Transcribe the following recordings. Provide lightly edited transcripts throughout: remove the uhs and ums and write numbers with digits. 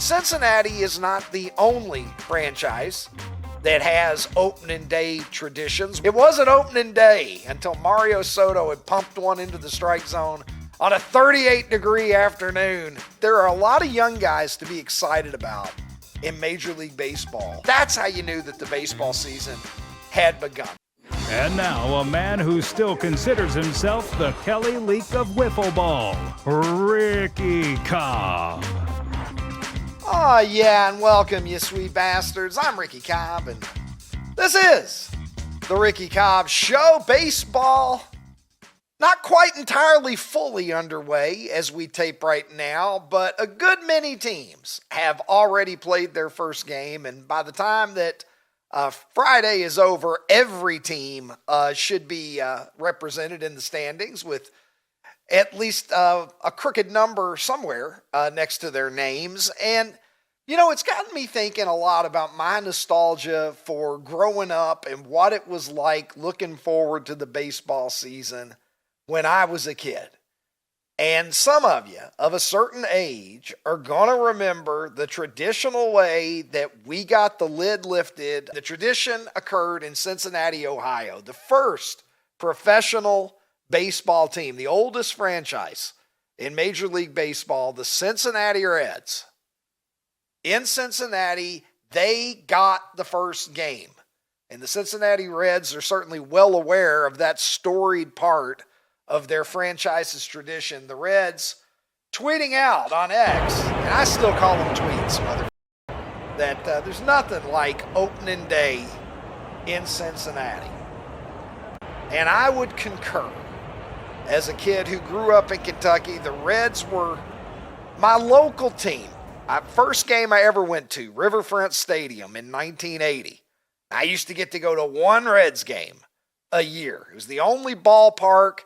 Cincinnati is not the only franchise that has opening day traditions. It wasn't opening day until Mario Soto had pumped one into the strike zone on a 38-degree afternoon. There are a lot of young guys to be excited about in Major League Baseball. That's how you knew that the baseball season had begun. And now, a man who still considers himself the Kelly Leak of wiffle ball, Ricky Cobb. Oh, yeah, and welcome, you sweet bastards. I'm Ricky Cobb, and this is the Ricky Cobb Show. Baseball not quite entirely fully underway as we tape right now, but a good many teams have already played their first game, and by the time that Friday is over, every team should be represented in the standings with at least a crooked number somewhere next to their names. And, you know, it's gotten me thinking a lot about my nostalgia for growing up and what it was like looking forward to the baseball season when I was a kid. And some of you of a certain age are going to remember the traditional way that we got the lid lifted. The tradition occurred in Cincinnati, Ohio, the first professional baseball team, the oldest franchise in Major League Baseball, the Cincinnati Reds. In Cincinnati, they got the first game. And the Cincinnati Reds are certainly well aware of that storied part of their franchise's tradition. The Reds tweeting out on X, and I still call them tweets, that there's nothing like opening day in Cincinnati. And I would concur. As a kid who grew up in Kentucky, the Reds were my local team. First game I ever went to, Riverfront Stadium in 1980. I used to get to go to one Reds game a year. It was the only ballpark,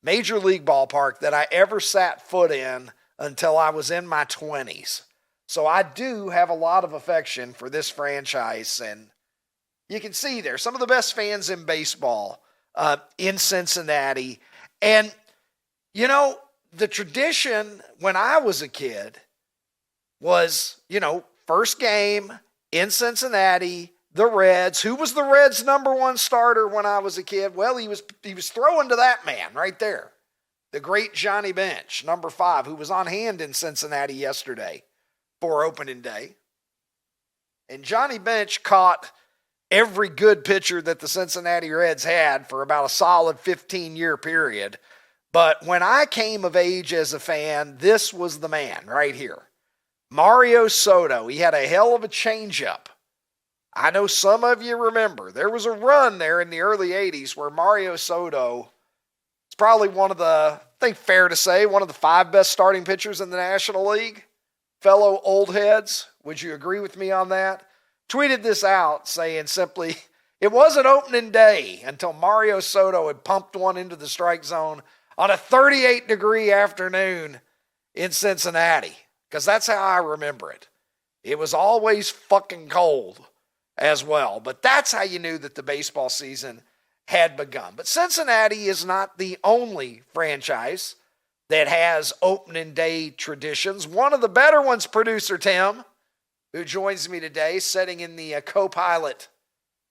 Major League ballpark, that I ever sat foot in until I was in my 20s. So I do have a lot of affection for this franchise, and you can see there some of the best fans in baseball in Cincinnati. And, you know, the tradition when I was a kid was, you know, first game in Cincinnati, the Reds. Who was the Reds' number one starter when I was a kid? Well, he was throwing to that man right there, the great Johnny Bench, number 5, who was on hand in Cincinnati yesterday for opening day. And Johnny Bench caught every good pitcher that the Cincinnati Reds had for about a solid 15-year period. But when I came of age as a fan, this was the man right here. Mario Soto. He had a hell of a changeup. I know some of you remember. There was a run there in the early 80s where Mario Soto is probably one of the, I think fair to say, one of the 5 best starting pitchers in the National League. Fellow old heads, would you agree with me on that? Tweeted this out saying simply, it wasn't opening day until Mario Soto had pumped one into the strike zone on a 38-degree afternoon in Cincinnati. Because that's how I remember it. It was always fucking cold as well. But that's how you knew that the baseball season had begun. But Cincinnati is not the only franchise that has opening day traditions. One of the better ones, producer Tim, who joins me today, sitting in the co-pilot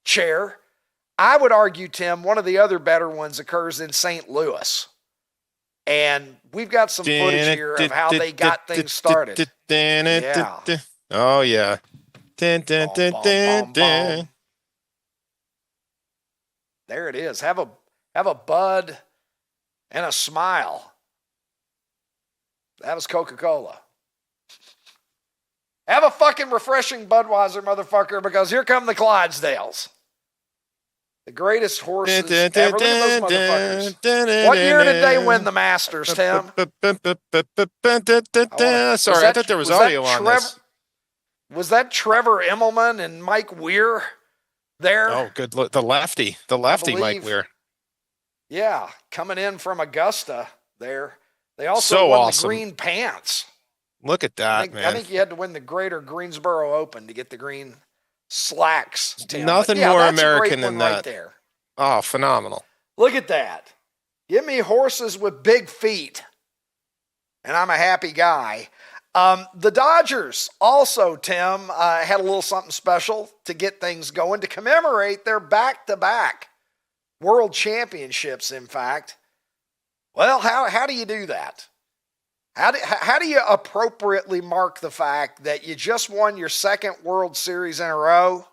chair. I would argue, Tim, one of the other better ones occurs in St. Louis. And we've got some footage here of how they got things started. Yeah. Oh, yeah. There it is. Have a bud and a smile. That was Coca-Cola. Have a fucking refreshing Budweiser, motherfucker, because here come the Clydesdales. The greatest horses ever. Look at those motherfuckers. What year did they win the Masters, Tim? Sorry, I thought there was audio on this. Was that Trevor Immelman and Mike Weir there? Oh, good. The lefty Mike Weir. Yeah, coming in from Augusta there. They also won the green pants. Look at that, man. I think you had to win the Greater Greensboro Open to get the green slacks. Tim. Nothing more American than that. Right there. Oh, phenomenal. Look at that. Give me horses with big feet, and I'm a happy guy. The Dodgers also, Tim, had a little something special to get things going to commemorate their back-to-back world championships, in fact. Well, how do you do that? How do you appropriately mark the fact that you just won your second World Series in a row?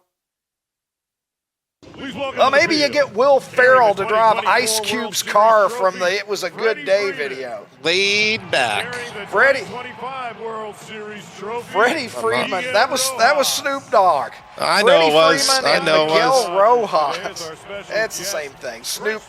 Well, maybe you get Will Ferrell to drive Ice Cube's car from the "It Was a Good Day" video. Laid back. Freddie Freeman. That was Snoop Dogg. I know it was. Freeman and Miguel Rojas. It's the same thing. Snoop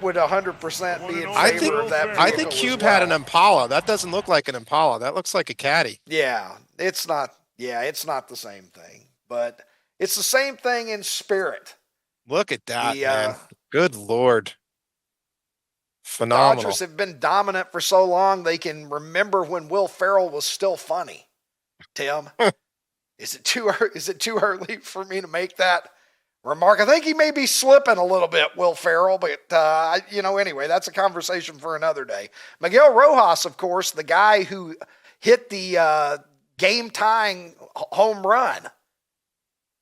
would 100% be in favor of that vehicle. I think Cube had an Impala. That doesn't look like an Impala. That looks like a Caddy. Yeah, it's not the same thing, but it's the same thing in spirit. Look at that, man. Good Lord. Phenomenal. Dodgers have been dominant for so long, they can remember when Will Ferrell was still funny. Tim, is it too early for me to make that remark? I think he may be slipping a little bit, Will Ferrell, but, anyway, that's a conversation for another day. Miguel Rojas, of course, the guy who hit the game-tying home run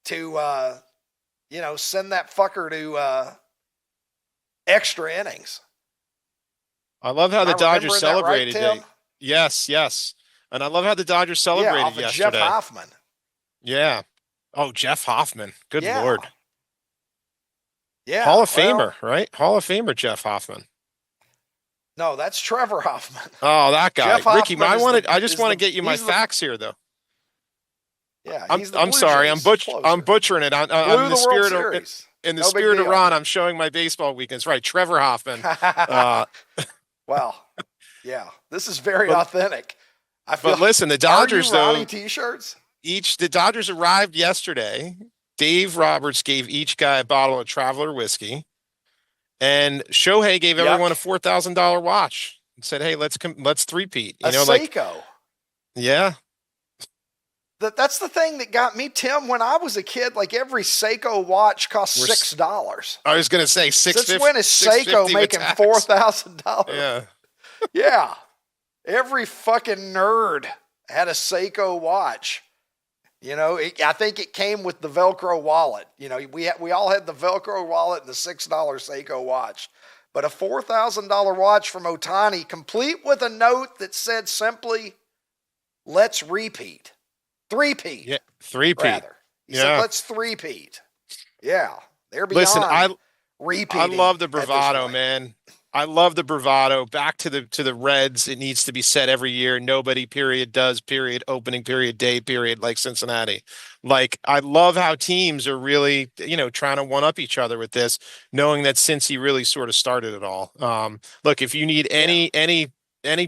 to, send that fucker to extra innings. I love how the Dodgers celebrated. Right, yes. And I love how the Dodgers celebrated yesterday. Jeff Hoffman. Yeah. Oh, Jeff Hoffman. Good Lord. Yeah. Hall of Famer, right? Hall of Famer Jeff Hoffman. No, that's Trevor Hoffman. Oh, that guy. Jeff Ricky, Hoffman I just want to get you my facts here, though. Yeah, I'm sorry. I'm butchering it. I'm the spirit of, in the spirit of Ron, I'm showing my baseball weekends. Right, Trevor Hoffman. Well, yeah, this is very authentic. But listen, the Dodgers though. T-shirts. The Dodgers arrived yesterday. Dave Roberts gave each guy a bottle of Traveler whiskey, and Shohei gave everyone a $4,000 watch and said, "Hey, let's three-peat." A Seiko. Yeah. That's the thing that got me, Tim, when I was a kid. Like every Seiko watch cost $6. I was going to say $650. Since when is Seiko making $4,000? Yeah. Yeah. Every fucking nerd had a Seiko watch. I think it came with the Velcro wallet. We all had the Velcro wallet and the $6 Seiko watch. But a $4,000 watch from Ohtani, complete with a note that said simply, "Let's repeat." Three-peat. Yeah, three-peat. Rather. He said, "Let's three-peat." Yeah. They're beyond repeating. I love the bravado, man. I love the bravado. Back to the Reds. It needs to be said every year. Nobody, period, does, period, opening period, day, period, like Cincinnati. Like, I love how teams are really, trying to one-up each other with this, knowing that Cincy really sort of started it all. Look, if you need any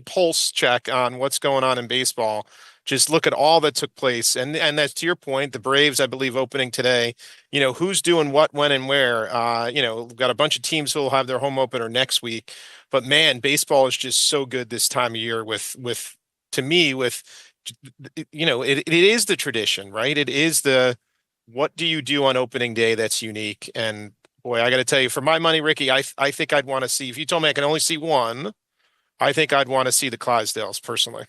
pulse check on what's going on in baseball, just look at all that took place. And that's to your point, the Braves, I believe, opening today, who's doing what, when, and where. We've got a bunch of teams who will have their home opener next week. But man, baseball is just so good this time of year it is the tradition, right? It is what do you do on opening day that's unique? And boy, I got to tell you, for my money, Ricky, I think I'd want to see, if you told me I can only see one, I think I'd want to see the Clydesdales personally.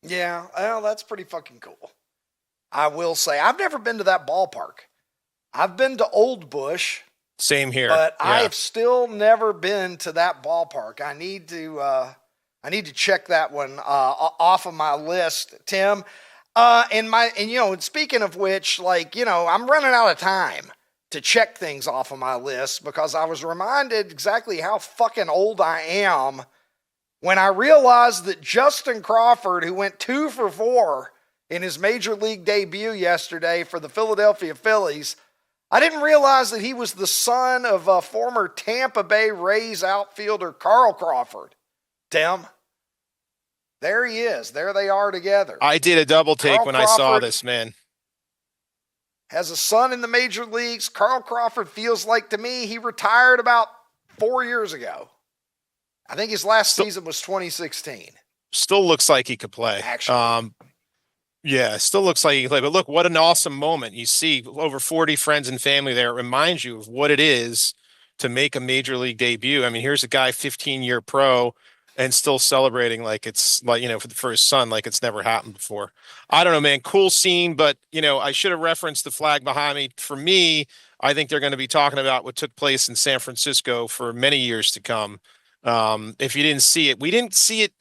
Yeah, well, that's pretty fucking cool. I will say, I've never been to that ballpark. I've been to Old Bush. Same here. But I've still never been to that ballpark. I need to check that one off of my list, Tim. And speaking of which, I'm running out of time to check things off of my list because I was reminded exactly how fucking old I am when I realized that Justin Crawford, who went 2 for 4 in his major league debut yesterday for the Philadelphia Phillies, I didn't realize that he was the son of former Tampa Bay Rays outfielder Carl Crawford. Tim, there he is. There they are together. I did a double take when I saw this, man. Has a son in the major leagues. Carl Crawford feels like, to me, he retired about 4 years ago. I think his last season was 2016. Still looks like he could play. Actually. Yeah, still looks like he could play. But look, what an awesome moment. You see over 40 friends and family there. It reminds you of what it is to make a major league debut. I mean, here's a guy, 15-year pro, and still celebrating like it's like, for his son, like it's never happened before. I don't know, man. Cool scene, but I should have referenced the flag behind me. For me, I think they're going to be talking about what took place in San Francisco for many years to come. If you didn't see it, we didn't see it.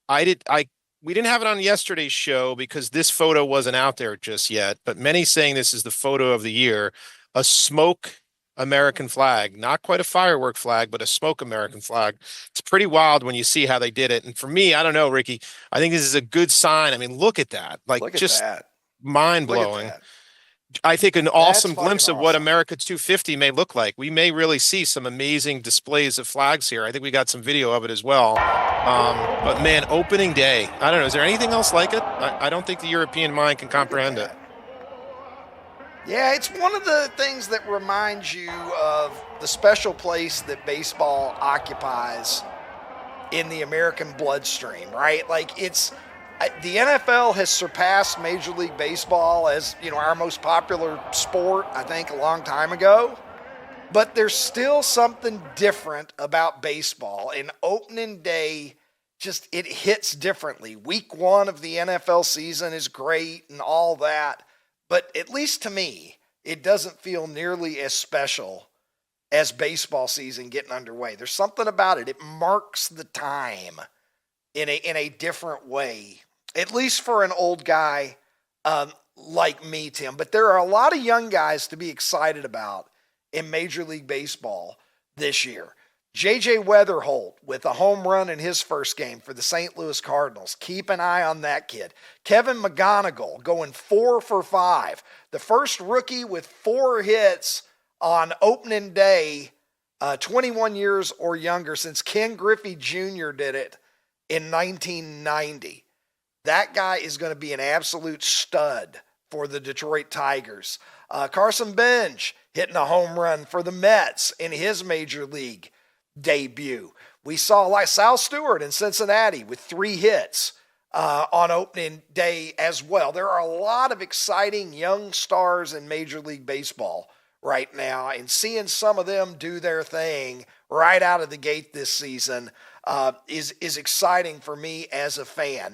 We didn't have it on yesterday's show because this photo wasn't out there just yet, but many saying this is the photo of the year, a smoke American flag, not quite a firework flag, but a smoke American flag. It's pretty wild when you see how they did it. And for me, I don't know, Ricky, I think this is a good sign. I mean, look at that. Like, Look at just that. mind Look at blowing. that. I think an That's awesome fucking glimpse of what awesome. America 250 may look like. We may really see some amazing displays of flags here. I think we got some video of it as well. But man, opening day. I don't know. Is there anything else like it? I don't think the European mind can comprehend it. Yeah, it's one of the things that reminds you of the special place that baseball occupies in the American bloodstream, right? Like the NFL has surpassed Major League Baseball as, our most popular sport, I think, a long time ago. But there's still something different about baseball. And opening day, it hits differently. Week 1 of the NFL season is great and all that. But at least to me, it doesn't feel nearly as special as baseball season getting underway. There's something about it. It marks the time in a different way, at least for an old guy like me, Tim. But there are a lot of young guys to be excited about in Major League Baseball this year. J.J. Weatherholt with a home run in his first game for the St. Louis Cardinals. Keep an eye on that kid. Kevin McGonigal going 4 for 5. The first rookie with 4 hits on opening day, 21 years or younger, since Ken Griffey Jr. did it in 1990. That guy is going to be an absolute stud for the Detroit Tigers. Carson Bench hitting a home run for the Mets in his major league debut. We saw like Sal Stewart in Cincinnati with 3 hits on opening day as well. There are a lot of exciting young stars in Major League Baseball right now, and seeing some of them do their thing right out of the gate this season is exciting for me as a fan.